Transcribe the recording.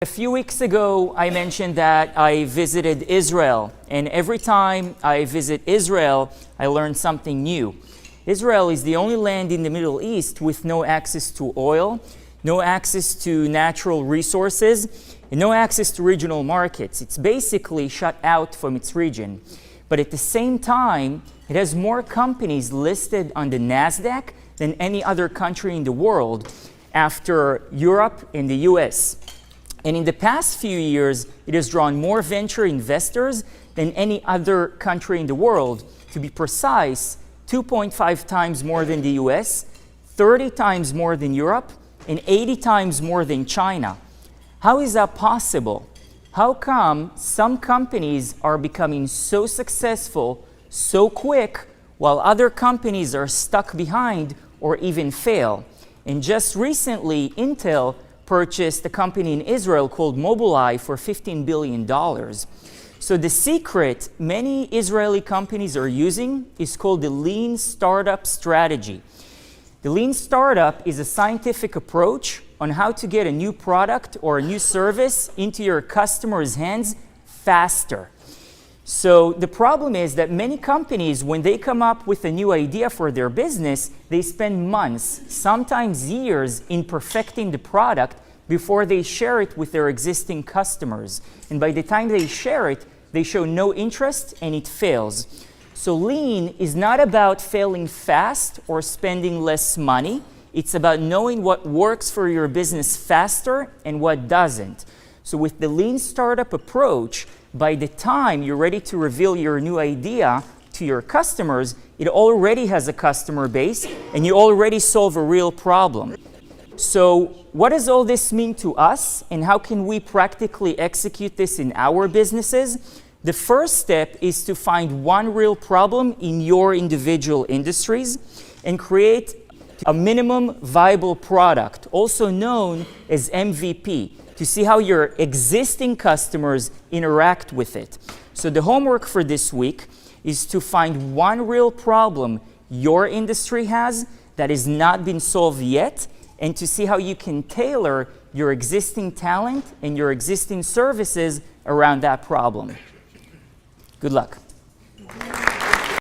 A few weeks ago, I mentioned that I visited Israel, and every time I visit Israel, I learn something new. Israel is the only land in the Middle East with no access to oil, no access to natural resources, and no access to regional markets. It's basically shut out from its region. But at the same time, it has more companies listed on the Nasdaq than any other country in the world, after Europe and the US. And in the past few years, it has drawn more venture investors than any other country in the world. To be precise, 2.5 times more than the US, 30 times more than Europe, and 80 times more than China. How is that possible? How come some companies are becoming so successful so quick while other companies are stuck behind or even fail? And just recently, Intel purchased a company in Israel called Mobileye for $15 billion. So the secret many Israeli companies are using is called the lean startup strategy. The lean startup is a scientific approach on how to get a new product or a new service into your customers' hands faster. So the problem is that many companies, when they come up with a new idea for their business, they spend months, sometimes years, in perfecting the product before they share it with their existing customers. And by the time they share it, they show no interest and it fails. So lean is not about failing fast or spending less money. It's about knowing what works for your business faster and what doesn't. So with the lean startup approach, by the time you're ready to reveal your new idea to your customers, it already has a customer base and you already solve a real problem. So what does all this mean to us, and how can we practically execute this in our businesses? The first step is to find one real problem in your individual industries and create a minimum viable product, also known as MVP, to see how your existing customers interact with it. So the homework for this week is to find one real problem your industry has that has not been solved yet, and to see how you can tailor your existing talent and your existing services around that problem. Good luck.